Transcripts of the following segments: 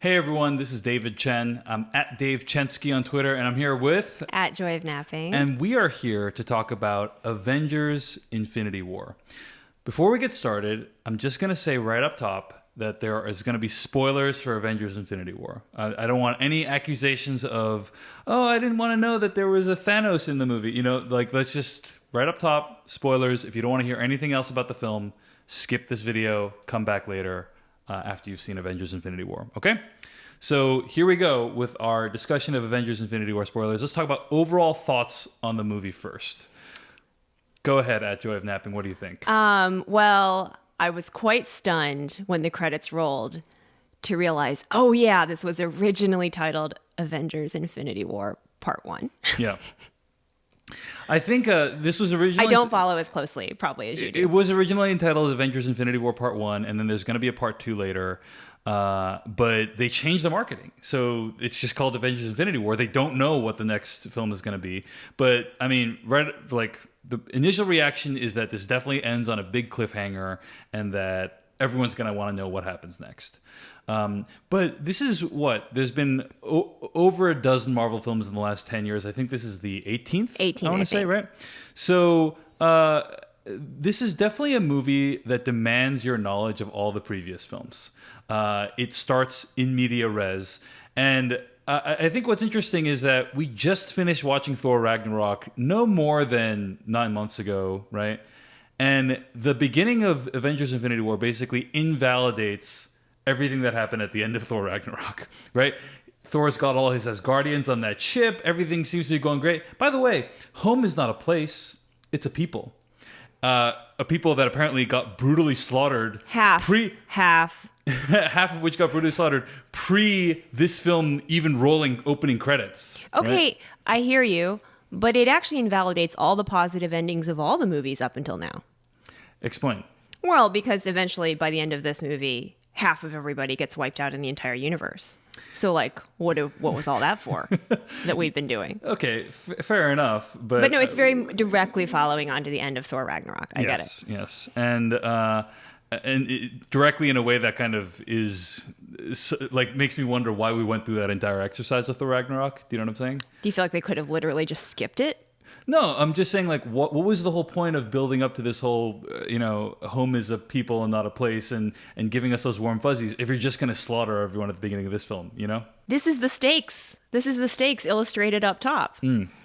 Hey everyone, this is David Chen. I'm at Dave Chensky on Twitter, and I'm here with... At Joy of Napping. And we are here to talk about Avengers Infinity War. Before we get started, I'm just going to say right up top that there is going to be spoilers for Avengers Infinity War. I don't want any accusations of, oh, I didn't want to know that there was a Thanos in the movie. You know, like, let's just, right up top, spoilers. If you don't want to hear anything else about the film, skip this video, come back later. After you've seen Avengers Infinity War. Okay? So here we go with our discussion of Avengers Infinity War spoilers. Let's talk about overall thoughts on the movie first. Go ahead, at Joy of Napping. What do you think? Well, I was quite stunned when the credits rolled to realize, oh yeah, this was originally titled Avengers Infinity War Part 1. Yeah. I think this was originally... I don't follow as closely, probably, as you do. It was originally entitled Avengers Infinity War Part 1, and then there's going to be a Part 2 later. But they changed the marketing. So it's just called Avengers Infinity War. They don't know what the next film is going to be. But, I mean, like, the initial reaction is that this definitely ends on a big cliffhanger and that everyone's going to want to know what happens next. But this is what? There's been over a dozen Marvel films in the last 10 years. I think this is the 18th? 18, I want to say, right? So this is definitely a movie that demands your knowledge of all the previous films. It starts in media res. And I think what's interesting is that we just finished watching Thor Ragnarok no more than 9 months ago, right? And the beginning of Avengers Infinity War basically invalidates everything that happened at the end of Thor Ragnarok, right? Thor's got all his Asgardians on that ship. Everything seems to be going great. By the way, home is not a place. It's a people. A people that apparently got brutally slaughtered. Half. Half of which got brutally slaughtered pre this film even rolling opening credits. Okay, right? I hear you, but it actually invalidates all the positive endings of all the movies up until now. Explain. Well, because eventually, by the end of this movie, half of everybody gets wiped out in the entire universe. So, like, what was all that for that we've been doing? Okay, fair enough. But no, it's very directly following on to the end of Thor Ragnarok. I get it. Yes. And directly in a way that kind of is like makes me wonder why we went through that entire exercise of Thor Ragnarok. Do you know what I'm saying? Do you feel like they could have literally just skipped it? No, I'm just saying, like, what was the whole point of building up to this whole, home is a people and not a place, and giving us those warm fuzzies if you're just going to slaughter everyone at the beginning of this film, you know? This is the stakes. This is the stakes illustrated up top.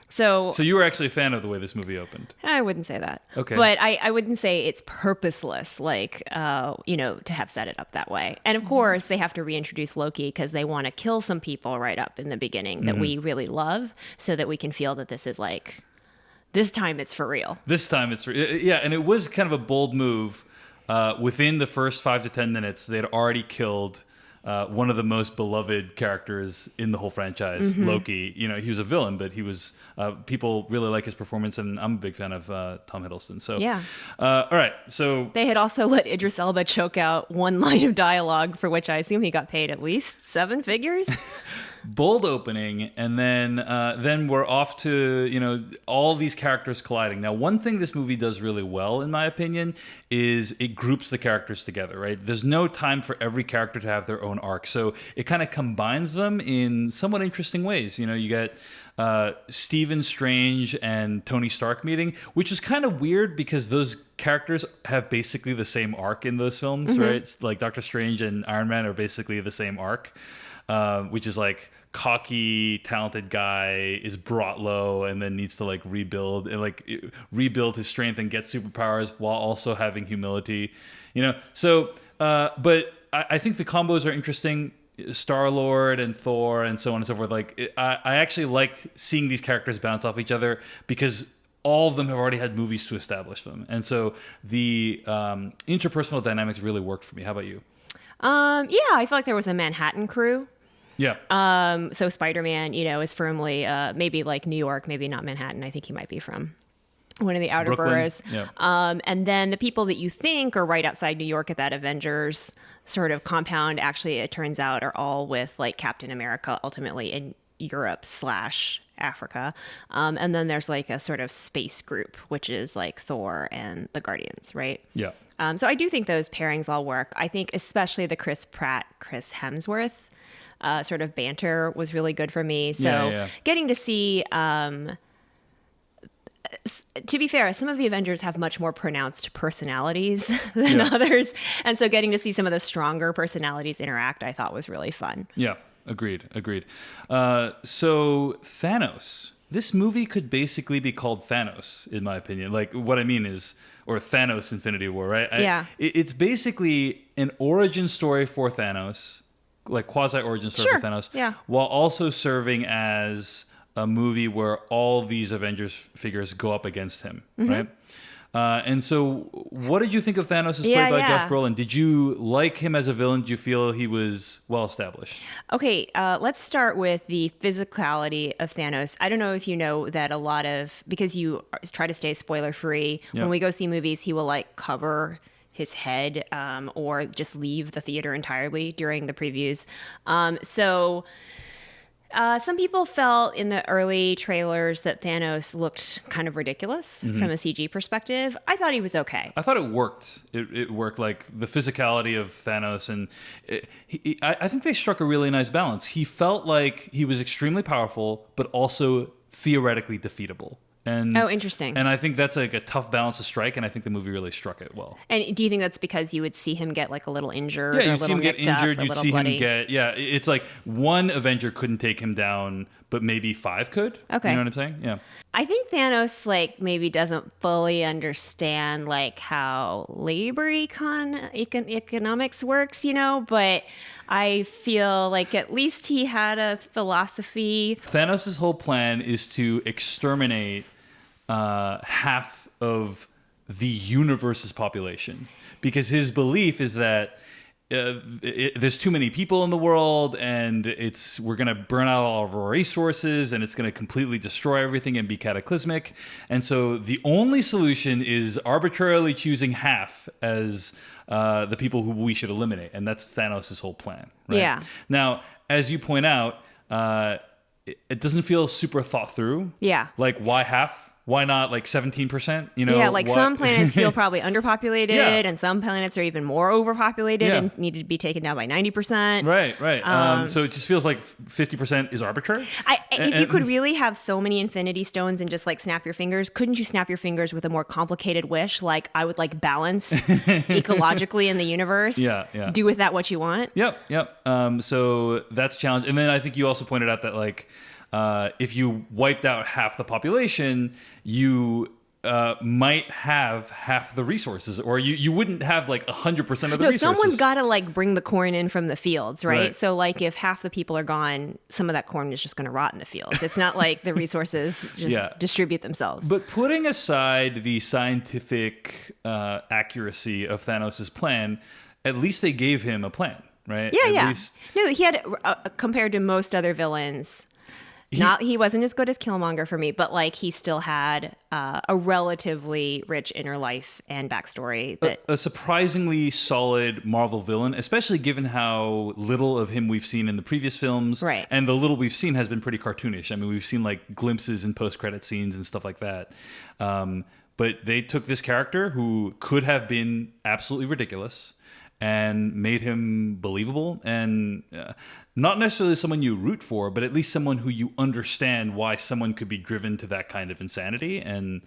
So you were actually a fan of the way this movie opened? I wouldn't say that. Okay. But I wouldn't say it's purposeless, like, to have set it up that way. And of course, they have to reintroduce Loki because they want to kill some people right up in the beginning that we really love so that we can feel that this is like... This time it's for real. Yeah, and it was kind of a bold move. Within the first 5 to 10 minutes, they had already killed one of the most beloved characters in the whole franchise, Loki. You know, he was a villain, but he was people really like his performance, and I'm a big fan of Tom Hiddleston. So yeah. All right, so they had also let Idris Elba choke out one line of dialogue, for which I assume he got paid at least 7 figures. Bold opening, and then we're off to all these characters colliding. Now, one thing this movie does really well, in my opinion, is it groups the characters together. Right? There's no time for every character to have their own arc, so it kind of combines them in somewhat interesting ways. You know, you get Stephen Strange and Tony Stark meeting, which is kind of weird because those characters have basically the same arc in those films, right? Like Doctor Strange and Iron Man are basically the same arc. Which is like cocky, talented guy is brought low and then needs to like rebuild his strength and get superpowers while also having humility, So, but I think the combos are interesting. Star-Lord and Thor and so on and so forth. I actually liked seeing these characters bounce off each other because all of them have already had movies to establish them, and so the interpersonal dynamics really worked for me. How about you? Yeah, I feel like there was a Manhattan crew. Yeah. So Spider-Man, is firmly maybe like New York, maybe not Manhattan. I think he might be from one of the outer Brooklyn. boroughs. Yeah. And then the people that you think are right outside New York at that Avengers sort of compound, actually, it turns out, are all with like Captain America ultimately in Europe/Africa. And then there's like a sort of space group, which is like Thor and the Guardians, right? Yeah. So I do think those pairings all work. I think especially the Chris Pratt, Chris Hemsworth sort of banter was really good for me. So getting to see, to be fair, some of the Avengers have much more pronounced personalities than others. And so getting to see some of the stronger personalities interact, I thought was really fun. Yeah, agreed. So Thanos. This movie could basically be called Thanos, in my opinion. Like, what I mean is, or Thanos Infinity War, right? It's basically an origin story for Thanos, like quasi-origin story for Thanos, while also serving as a movie where all these Avengers figures go up against him, right? And so what did you think of Thanos as played by Josh Brolin? Did you like him as a villain? Did you feel he was well established? Okay, let's start with the physicality of Thanos. I don't know if you know that because you try to stay spoiler free, when we go see movies, he will like cover his head or just leave the theater entirely during the previews. Some people felt in the early trailers that Thanos looked kind of ridiculous from a CG perspective. I thought he was okay. I thought it worked. It worked, like the physicality of Thanos, and I think they struck a really nice balance. He felt like he was extremely powerful, but also theoretically defeatable. And, interesting. And I think that's like a tough balance to strike, and I think the movie really struck it well. And do you think that's because you would see him get like a little injured? Yeah, you'd see him get injured. You'd see him get it's like one Avenger couldn't take him down, but maybe 5 could. Okay, you know what I'm saying? Yeah. I think Thanos like maybe doesn't fully understand like how labor economics works, but I feel like at least he had a philosophy. Thanos' whole plan is to exterminate half of the universe's population, because his belief is that there's too many people in the world, and we're going to burn out all of our resources, and it's going to completely destroy everything and be cataclysmic. And so the only solution is arbitrarily choosing half as the people who we should eliminate, and that's Thanos' whole plan. Right? Yeah. Now, as you point out, it doesn't feel super thought through. Yeah. Like, why half? Why not like 17%? Yeah, like some planets feel probably underpopulated, and some planets are even more overpopulated and need to be taken down by 90%. Right. So it just feels like 50% is arbitrary. If you could really have so many Infinity Stones and just like snap your fingers, couldn't you snap your fingers with a more complicated wish? Like, I would like balance ecologically in the universe. Yeah. Do with that what you want. Yep. So that's a challenge. And then I think you also pointed out that like, if you wiped out half the population, you might have half the resources, or you wouldn't have like 100% of the resources. Someone's got to like bring the corn in from the fields, right? So like if half the people are gone, some of that corn is just going to rot in the fields. It's not like the resources just distribute themselves. But putting aside the scientific accuracy of Thanos' plan, at least they gave him a plan, right? No, he had, compared to most other villains, he wasn't as good as Killmonger for me, but like he still had a relatively rich inner life and backstory. A surprisingly solid Marvel villain, especially given how little of him we've seen in the previous films. Right. And the little we've seen has been pretty cartoonish. I mean, we've seen like glimpses in post-credit scenes and stuff like that. But they took this character who could have been absolutely ridiculous and made him believable, and not necessarily someone you root for, but at least someone who you understand why someone could be driven to that kind of insanity and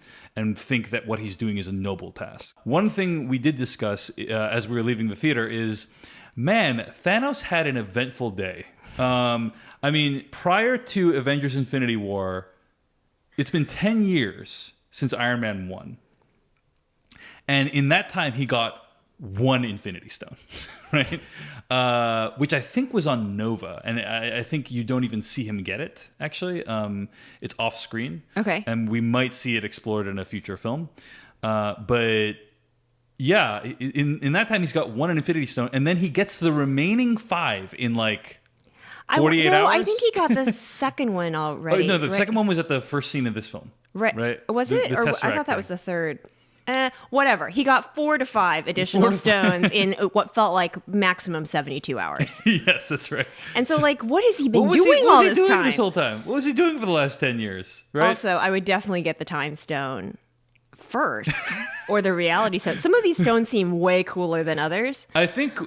think that what he's doing is a noble task. One thing we did discuss as we were leaving the theater is, man, Thanos had an eventful day. I mean, prior to Avengers Infinity War, it's been 10 years since Iron Man 1. And in that time, he got 1 Infinity Stone, right? Which I think was on Nova, and I think you don't even see him get it, actually. It's off screen. Okay. And we might see it explored in a future film. But yeah, in that time, he's got 1 Infinity Stone, and then he gets the remaining 5 in like 48 hours. I think he got the second one already. Oh, no, the second one was at the first scene of this film. Right. Was it? Or I thought that was the third. Whatever. He got 4 to 5 additional stones in what felt like maximum 72 hours. Yes, that's right. And so, like, what has he been doing all this time? What was he doing this whole time? What was he doing for the last 10 years? Right. Also, I would definitely get the time stone first. or the reality stone. Some of these stones seem way cooler than others. I think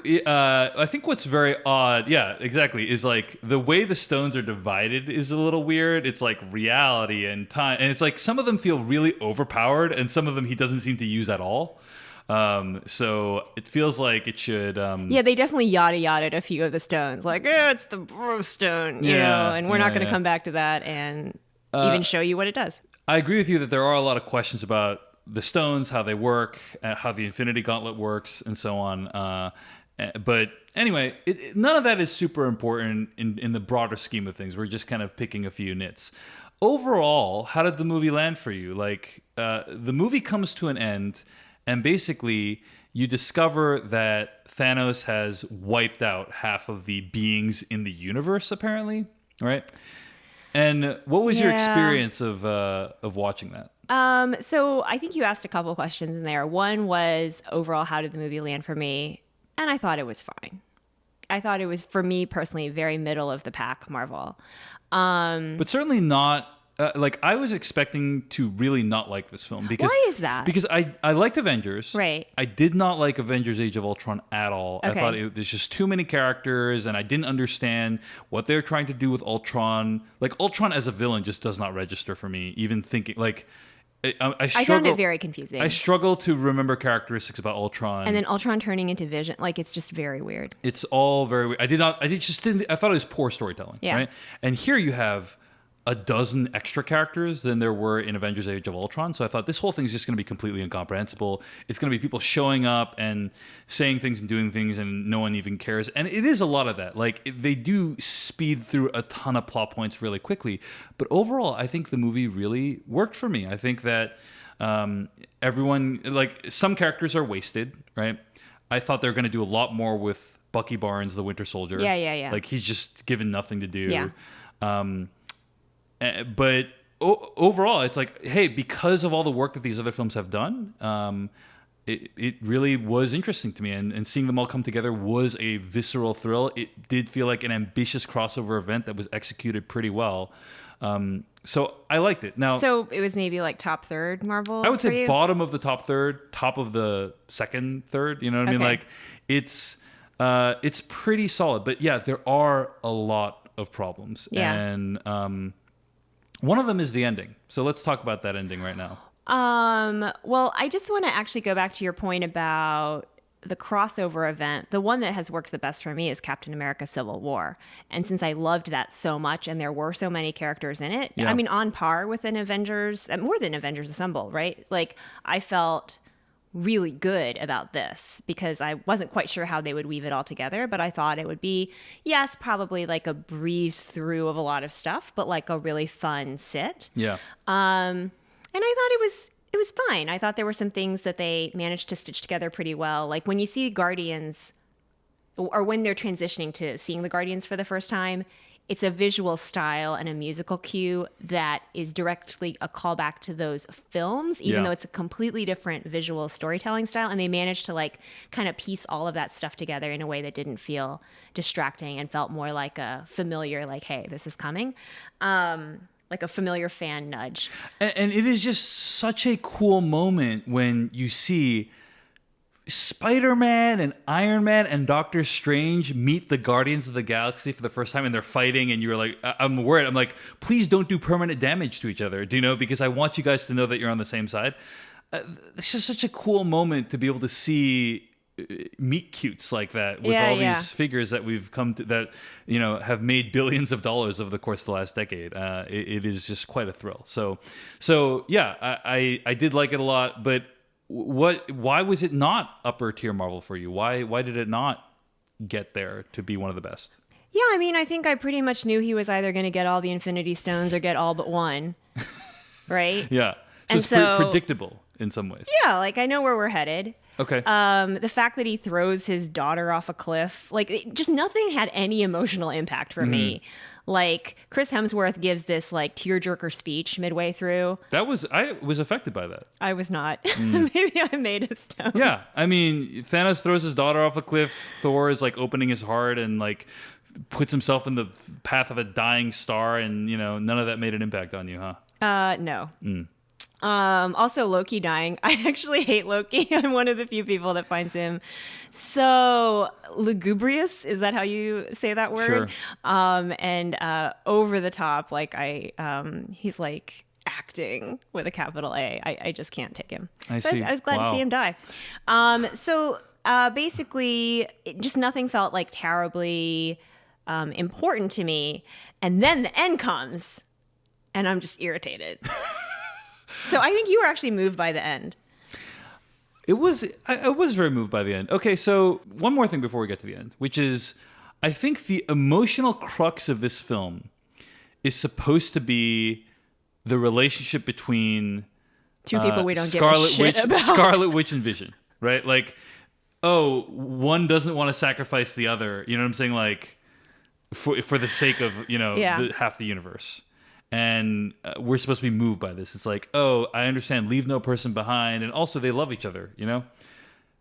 what's very odd, yeah, exactly, is like the way the stones are divided is a little weird. It's like reality and time, and it's like some of them feel really overpowered, and some of them he doesn't seem to use at all. So it feels like it should. Yeah, they definitely yada yada a few of the stones, like it's the bro stone, you know, and we're not going to come back to that and even show you what it does. I agree with you that there are a lot of questions about the stones, how they work, how the Infinity Gauntlet works, and so on. But anyway, none of that is super important in the broader scheme of things. We're just kind of picking a few nits. Overall, how did the movie land for you? Like, the movie comes to an end, and basically you discover that Thanos has wiped out half of the beings in the universe, apparently, right? And what was your experience of watching that? So I think you asked a couple questions in there. One was overall, how did the movie land for me? And I thought it was fine. I thought it was, for me personally, very middle of the pack Marvel. But certainly not. Like, I was expecting to really not like this film because why is that? Because I liked Avengers. Right. I did not like Avengers: Age of Ultron at all. Okay. I thought there's just too many characters, and I didn't understand what they were trying to do with Ultron. Like, Ultron as a villain just does not register for me. Even thinking like. I found it very confusing. I struggle to remember characteristics about Ultron, and then Ultron turning into Vision, like it's just very weird. It's all very weird. I thought it was poor storytelling. Yeah. Right. And here you have a dozen extra characters than there were in Avengers: Age of Ultron. So I thought this whole thing is just going to be completely incomprehensible. It's going to be people showing up and saying things and doing things, and no one even cares. And it is a lot of that. Like, they do speed through a ton of plot points really quickly. But overall, I think the movie really worked for me. I think that everyone, like, some characters are wasted, right? I thought they were going to do a lot more with Bucky Barnes, the Winter Soldier. Yeah. Like, he's just given nothing to do. Yeah. But overall, it's like, hey, because of all the work that these other films have done, it really was interesting to me. And seeing them all come together was a visceral thrill. It did feel like an ambitious crossover event that was executed pretty well. So I liked it. Now, so it was maybe like top third Marvel. I would say bottom of the top third, top of the second third. You know what I mean? Like, it's pretty solid. But yeah, there are a lot of problems. Yeah. And one of them is the ending. So let's talk about that ending right now. Well, I just want to actually go back to your point about the crossover event. The one that has worked the best for me is Captain America: Civil War. And since I loved that so much and there were so many characters in it, I mean, on par with an Avengers, more than Avengers Assemble, right? Like, I felt really good about this because I wasn't quite sure how they would weave it all together, but I thought it would be, yes, probably like a breeze through of a lot of stuff, but like a really fun sit. Yeah. And I thought it was fine. I thought there were some things that they managed to stitch together pretty well. Like when you see Guardians, or when they're transitioning to seeing the Guardians for the first time, it's a visual style and a musical cue that is directly a callback to those films, even though it's a completely different visual storytelling style. And they managed to like kind of piece all of that stuff together in a way that didn't feel distracting and felt more like a familiar, like, hey, this is coming. Like a familiar fan nudge. And it is just such a cool moment when you see Spider-Man and Iron Man and Doctor Strange meet the Guardians of the Galaxy for the first time, and they're fighting, and you're like, I'm worried. I'm like, please don't do permanent damage to each other, do you know? Because I want you guys to know that you're on the same side. It's just such a cool moment to be able to see meet cutes like that with all these figures that we've come to, that, you know, have made billions of dollars over the course of the last decade. It is just quite a thrill. So yeah, I did like it a lot, but why was it not upper tier Marvel for you? Why did it not get there to be one of the best? Yeah, I mean, I think I pretty much knew he was either going to get all the Infinity Stones or get all but one, right? Yeah, so it's predictable in some ways. Yeah, like I know where we're headed. Okay. The fact that he throws his daughter off a cliff, like just nothing had any emotional impact for me. Like Chris Hemsworth gives this like tearjerker speech midway through. I was affected by that. I was not. Maybe I'm made of stone. Yeah, I mean, Thanos throws his daughter off a cliff. Thor is like opening his heart and like puts himself in the path of a dying star, and you know, none of that made an impact on you, huh? No. Also, Loki dying. I actually hate Loki. I'm one of the few people that finds him so lugubrious. Is that how you say that word? Sure. And over the top. Like he's like acting with a capital A. I just can't take him. I So see. I was glad to see him die. Basically, just nothing felt like terribly important to me. And then the end comes, and I'm just irritated. So I think you were actually moved by the end. It was. I was very moved by the end. Okay, so one more thing before we get to the end, which is, I think the emotional crux of this film is supposed to be the relationship between Two people we don't give a Scarlet shit Witch, about. Scarlet Witch and Vision, right? Like, oh, one doesn't want to sacrifice the other. You know what I'm saying? Like, for the sake of half the universe. And we're supposed to be moved by this. It's like, oh, I understand, leave no person behind. And also they love each other,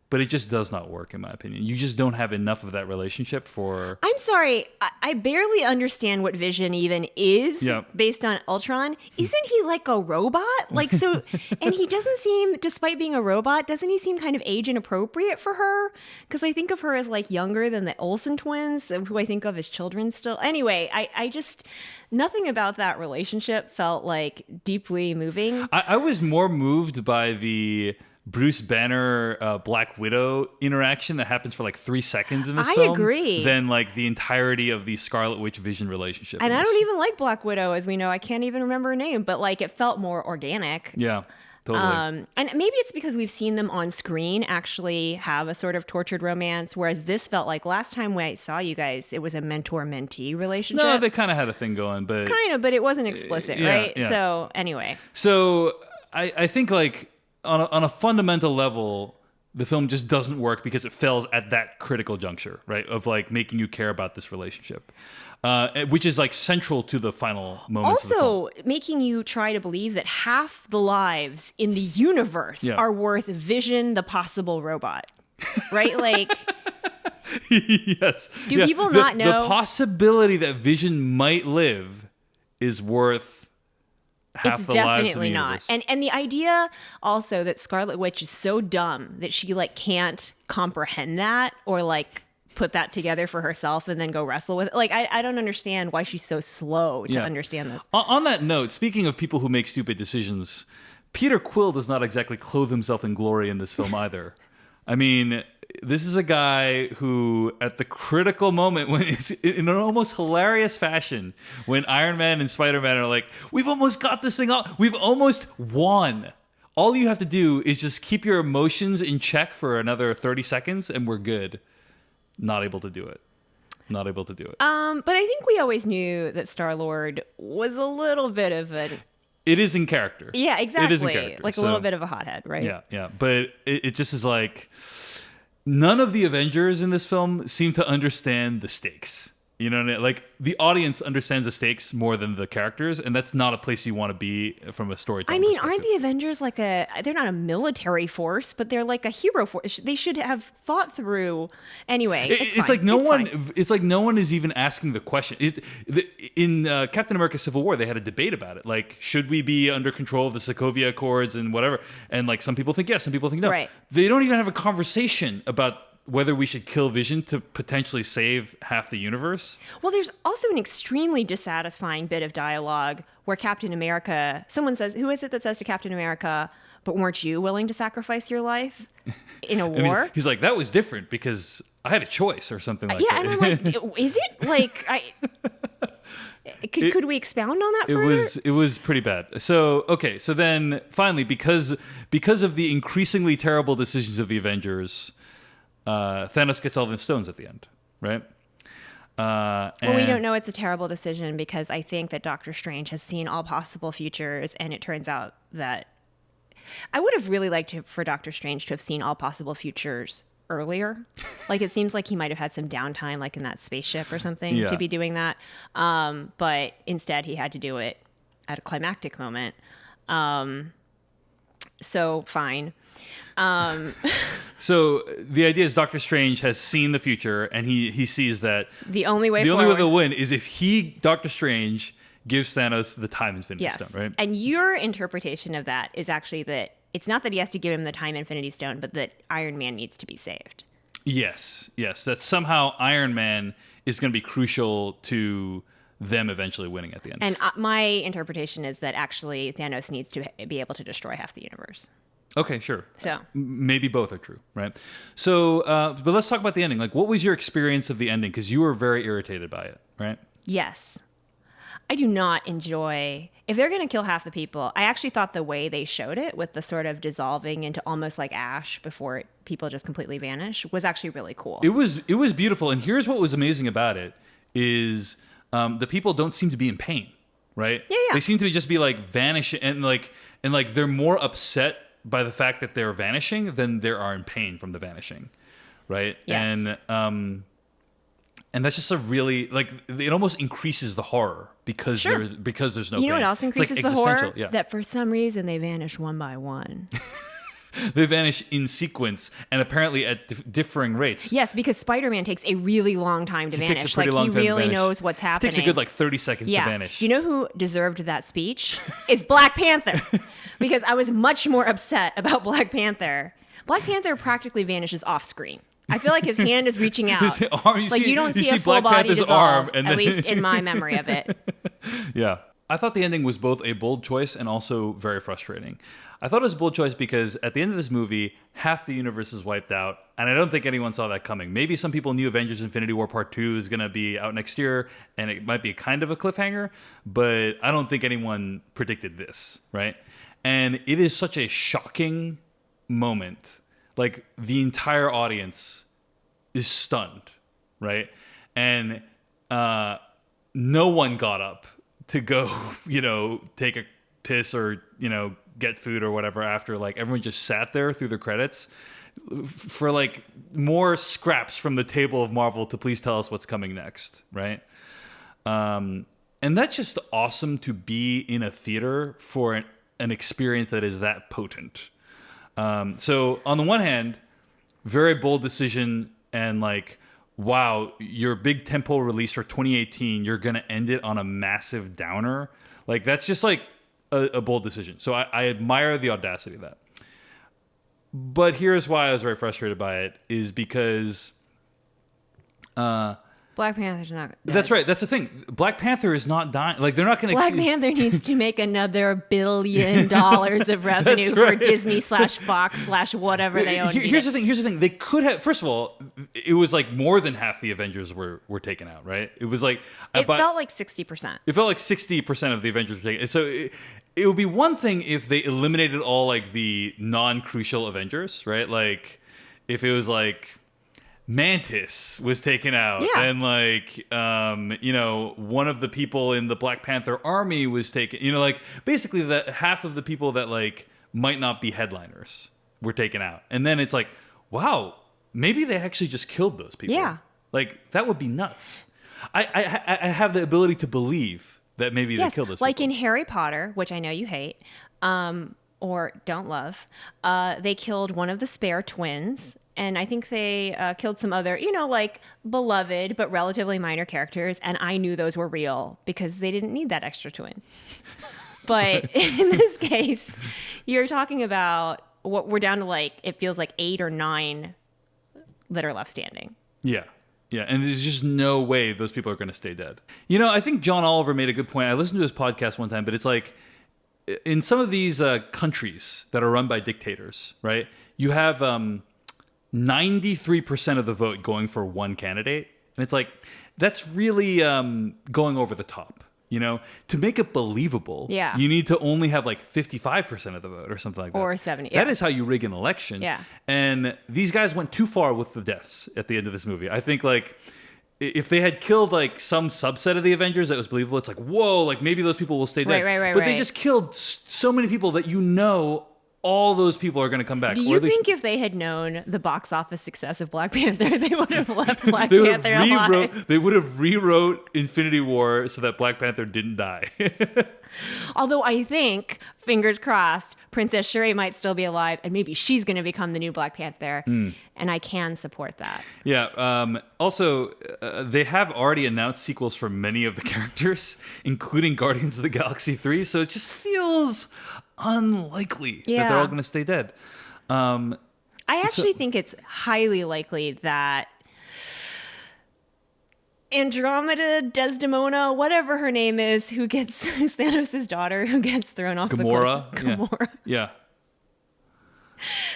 But it just does not work, in my opinion. You just don't have enough of that relationship for... I'm sorry. I barely understand what Vision even is based on Ultron. Isn't he like a robot? Like, so, and he doesn't seem, despite being a robot, doesn't he seem kind of age inappropriate for her? Because I think of her as like younger than the Olsen twins, who I think of as children still. Anyway, I just, nothing about that relationship felt like deeply moving. I was more moved by the Bruce Banner Black Widow interaction that happens for like 3 seconds in this film. I agree. Than like the entirety of the Scarlet Witch Vision relationship. And I don't even like Black Widow, as we know. I can't even remember her name, but like it felt more organic. Yeah, totally. And maybe it's because we've seen them on screen actually have a sort of tortured romance, whereas this felt like last time I saw you guys, it was a mentor-mentee relationship. No, they kind of had a thing going, but... Kind of, but it wasn't explicit, right? Yeah. So anyway. So I think like... On a fundamental level, the film just doesn't work because it fails at that critical juncture, right? Of like making you care about this relationship, which is like central to the final moments. Also, making you try to believe that half the lives in the universe are worth Vision, the possible robot, right? Like, yes. Do people not know the possibility that Vision might live is worth? Half it's the definitely lives in the not. universe. And the idea also that Scarlet Witch is so dumb that she like can't comprehend that or like put that together for herself and then go wrestle with it. Like I don't understand why she's so slow to understand this. On that note, speaking of people who make stupid decisions, Peter Quill does not exactly clothe himself in glory in this film either. I mean, this is a guy who, at the critical moment, when it's in an almost hilarious fashion, when Iron Man and Spider-Man are like, we've almost got this thing up, we've almost won. All you have to do is just keep your emotions in check for another 30 seconds, and we're good. Not able to do it. But I think we always knew that Star-Lord was a little bit of an... It is in character. Yeah, exactly. It is in character. Like a little bit of a hothead, right? Yeah. But it just is like... None of the Avengers in this film seem to understand the stakes. You know what I mean? Like, the audience understands the stakes more than the characters, and that's not a place you want to be from a storytelling perspective. Aren't the Avengers like they're not a military force, but they're like a hero force. They should have thought through. Anyway, it's like no one is even asking the question. In Captain America Civil War, they had a debate about it. Like, should we be under control of the Sokovia Accords and whatever? And like, some people think yes, some people think no. Right. They don't even have a conversation about whether we should kill Vision to potentially save half the universe. Well, there's also an extremely dissatisfying bit of dialogue where Captain America, someone says, who is it that says to Captain America, but weren't you willing to sacrifice your life in a war? He's like, that was different because I had a choice or something like that. Yeah, and I'm like, is it? Like, could we expound on that further? It was pretty bad. So, okay, so then finally, because of the increasingly terrible decisions of the Avengers, Thanos gets all the stones at the end, right? Well, we don't know it's a terrible decision because I think that Doctor Strange has seen all possible futures, and it turns out that I would have really liked for Doctor Strange to have seen all possible futures earlier. Like, it seems like he might have had some downtime, like in that spaceship or something, to be doing that. But instead, he had to do it at a climactic moment. So fine. So the idea is Doctor Strange has seen the future, and he sees that the only way to win is if Doctor Strange, gives Thanos the Time Infinity Yes. Stone, right? And your interpretation of that is actually that it's not that he has to give him the Time Infinity Stone, but that Iron Man needs to be saved. Yes. That somehow Iron Man is going to be crucial to them eventually winning at the end. And my interpretation is that actually Thanos needs to be able to destroy half the universe. Okay, sure. So Maybe both are true, right? So, but let's talk about the ending. Like, what was your experience of the ending? Because you were very irritated by it, right? yes, I do not enjoy, if they're going to kill half the people, I actually thought the way they showed it with the sort of dissolving into almost like ash before people just completely vanish was actually really cool. It was beautiful. And here's what was amazing about it is the people don't seem to be in pain, right? Yeah. They seem to just be like vanishing and like they're more upset by the fact that they're vanishing than they are in pain from the vanishing, right? Yes. And that's just a really like it almost increases the horror because Sure. there's no You know pain. what else It's like increases the horror? existential, yeah. That for some reason they vanish one by one. They vanish in sequence and apparently at differing rates. Yes, because Spider-Man takes a really long time to He vanish. takes a pretty Like long he time to really vanish. knows what's It happening. takes a good like 30 seconds yeah. to vanish. You know who deserved that speech? It's Black Panther. Because I was much more upset about Black Panther. Black Panther practically vanishes off screen. I feel like his hand is reaching out. His arm, like you don't see a full Black body Panther's dissolve, arm, and at then- least in my memory of it. Yeah. I thought the ending was both a bold choice and also very frustrating. I thought it was a bold choice because at the end of this movie, half the universe is wiped out, and I don't think anyone saw that coming. Maybe some people knew Avengers Infinity War Part 2 is going to be out next year, and it might be kind of a cliffhanger, but I don't think anyone predicted this, right? And it is such a shocking moment. Like, the entire audience is stunned, right? And no one got up to go, take a piss or, get food or whatever after. Like, everyone just sat there through the credits for like more scraps from the table of Marvel to please tell us what's coming next, right? And that's just awesome to be in a theater for an experience that is that potent. So on the one hand, very bold decision and like, wow, your big tentpole release for 2018, you're going to end it on a massive downer. Like, that's just like a bold decision. So I admire the audacity of that. But here's why I was very frustrated by it is because... Black Panther's not. That's right. That's the thing. Black Panther is not dying. Like, they're not going to... Black Panther needs to make another $1 billion of revenue for right. Disney /Fox /whatever they own. Here's the thing. They could have... First of all, it was like more than half the Avengers were taken out, right? It was like... It felt like 60%. It felt like 60% of the Avengers were taken. So it would be one thing if they eliminated all like the non-crucial Avengers, right? Like if it was like Mantis was taken out, Yeah. and like one of the people in the Black Panther army was taken. Like basically that half of the people that like might not be headliners were taken out, and then it's like, wow, maybe they actually just killed those people. Yeah. Like that would be nuts. I have the ability to believe that maybe they killed those like people. in Harry Potter, which I know you hate, or don't love, they killed one of the spare twins. And I think they killed some other, like beloved but relatively minor characters. And I knew those were real because they didn't need that extra twin. But in this case, you're talking about what we're down to like, it feels like 8 or 9 that are left standing. Yeah. Yeah, and there's just no way those people are going to stay dead. I think John Oliver made a good point. I listened to his podcast one time, but it's like in some of these countries that are run by dictators, right? You have 93% of the vote going for one candidate. And it's like, that's really going over the top. To make it believable, Yeah. you need to only have like 55% of the vote or something like that. Or 70, That yeah. is how you rig an election. Yeah. And these guys went too far with the deaths at the end of this movie. I think like if they had killed like some subset of the Avengers that was believable, it's like, whoa, like maybe those people will stay dead. Right, but they right. just killed so many people that all those people are going to come back. Do Or you at least- think if they had known the box office success of Black Panther, they would have left Black they would Panther have alive? they would have rewrote Infinity War so that Black Panther didn't die. Although I think, fingers crossed, Princess Shuri might still be alive, and maybe she's going to become the new Black Panther. And I can support that. Yeah. Also, they have already announced sequels for many of the characters, including Guardians of the Galaxy 3. So it just feels unlikely that they're all going to stay dead. I actually think it's highly likely that Andromeda, Desdemona, whatever her name is, who's Thanos' daughter, who gets thrown off Gamora. the cliff. Gamora. Yeah.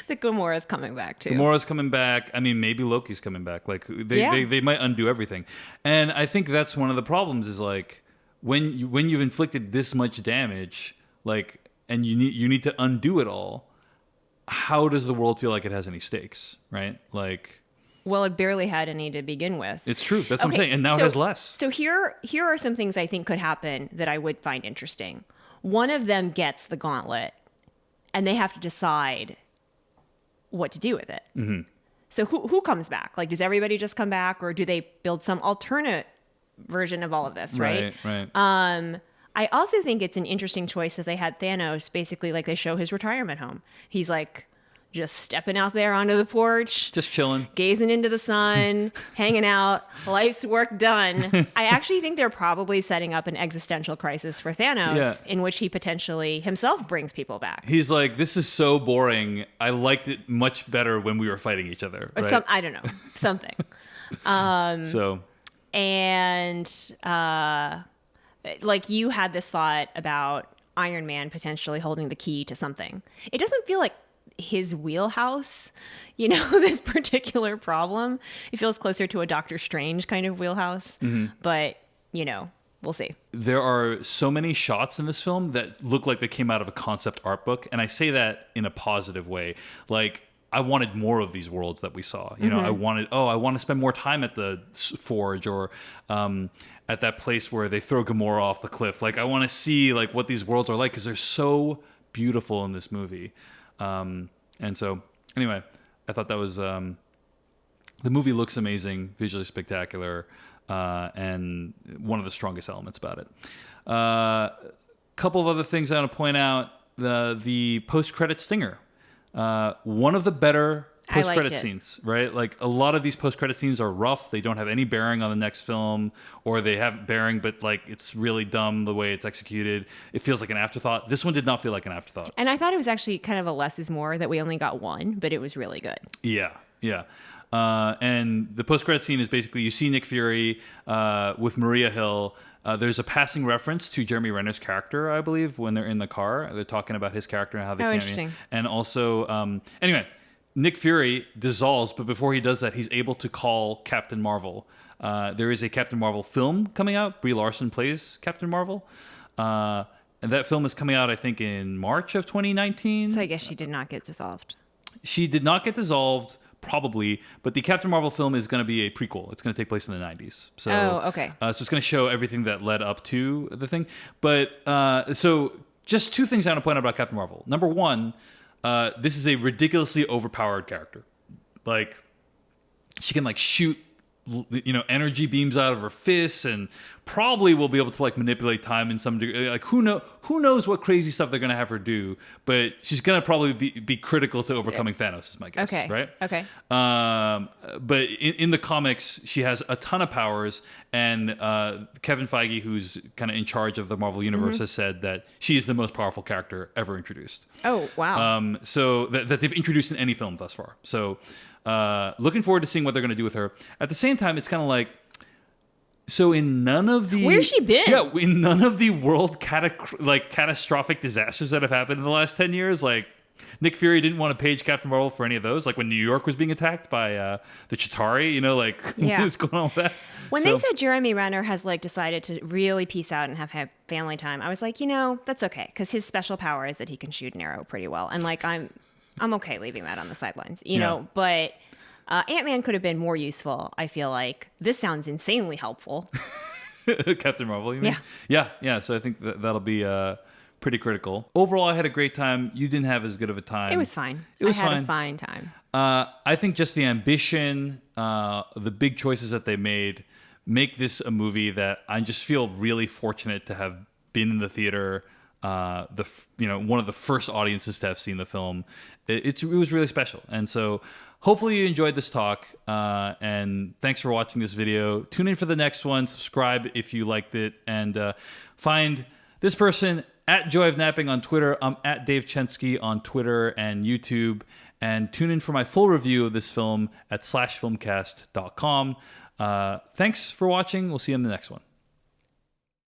The Gamora's coming back too. Gamora's coming back. I mean, maybe Loki's coming back. Like they might undo everything. And I think that's one of the problems is like when you've inflicted this much damage, like, and you need to undo it all. How does the world feel like it has any stakes, right? Like, well, it barely had any to begin with. It's true. That's what I'm saying. And now it has less. So here are some things I think could happen that I would find interesting. One of them gets the gauntlet, and they have to decide what to do with it. Mm-hmm. So who comes back? Like, does everybody just come back, or do they build some alternate version of all of this, right? Right. I also think it's an interesting choice that they had Thanos basically, like, they show his retirement home. He's like just stepping out there onto the porch, just chilling, gazing into the sun, hanging out, life's work done. I actually think they're probably setting up an existential crisis for Thanos in which he potentially himself brings people back. He's like, this is so boring. I liked it much better when we were fighting each other. Right? Or I don't know, something. Like, you had this thought about Iron Man potentially holding the key to something. It doesn't feel like his wheelhouse, this particular problem. It feels closer to a Doctor Strange kind of wheelhouse. Mm-hmm. But, we'll see. There are so many shots in this film that look like they came out of a concept art book. And I say that in a positive way. Like, I wanted more of these worlds that we saw. I want to spend more time at the Forge or at that place where they throw Gamora off the cliff. Like, I want to see like what these worlds are like because they're so beautiful in this movie. And so, anyway, I thought that was the movie looks amazing, visually spectacular, and one of the strongest elements about it. Couple of other things I want to point out: the post-credit stinger. One of the better post-credit scenes, right? Like, a lot of these post-credit scenes are rough. They don't have any bearing on the next film, or they have bearing, but like it's really dumb the way it's executed. It feels like an afterthought. This one did not feel like an afterthought. And I thought it was actually kind of a less is more that we only got one, but it was really good. Yeah. And the post-credit scene is basically you see Nick Fury with Maria Hill. There's a passing reference to Jeremy Renner's character, I believe, when they're in the car. They're talking about his character and how they interesting. And also, anyway, Nick Fury dissolves, but before he does that, he's able to call Captain Marvel. There is a Captain Marvel film coming out. Brie Larson plays Captain Marvel. And that film is coming out, I think, in March of 2019. So I guess she did not get dissolved. She did not get dissolved, probably, but the Captain Marvel film is going to be a prequel. It's going to take place in the 90s. So, okay. So it's going to show everything that led up to the thing. But so just two things I want to point out about Captain Marvel. Number one, this is a ridiculously overpowered character. Like, she can like shoot energy beams out of her fists, and probably will be able to like manipulate time in some degree. Like, who knows what crazy stuff they're gonna have her do, but she's gonna probably be critical to overcoming Thanos, is my guess. Okay. Right? Okay. But in the comics, she has a ton of powers, and Kevin Feige, who's kind of in charge of the Marvel Universe, has said that she is the most powerful character ever introduced. Oh, wow. So that they've introduced in any film thus far. So looking forward to seeing what they're going to do with her. At the same time, it's kind of like, so in none of the... Where's she been? Yeah, in none of the world catastrophic disasters that have happened in the last 10 years, like, Nick Fury didn't want to page Captain Marvel for any of those. Like, when New York was being attacked by the Chitauri, what was going on with that? When they said Jeremy Renner has like decided to really peace out and have family time, I was like, that's okay, because his special power is that he can shoot an arrow pretty well, and like I'm okay leaving that on the sidelines, know. But Ant-Man could have been more useful. I feel like this sounds insanely helpful. Captain Marvel, you mean? Yeah. So I think that'll be pretty critical. Overall, I had a great time. You didn't have as good of a time. It was fine. I had a fine time. I think just the ambition, the big choices that they made, make this a movie that I just feel really fortunate to have been in the theater one of the first audiences to have seen the film. It was really special, and so hopefully you enjoyed this talk. And thanks for watching this video. Tune in for the next one. Subscribe if you liked it, and find this person at Joy of Napping on Twitter. I'm at Dave Chensky on Twitter and YouTube. And tune in for my full review of this film at /filmcast.com. Thanks for watching. We'll see you in the next one.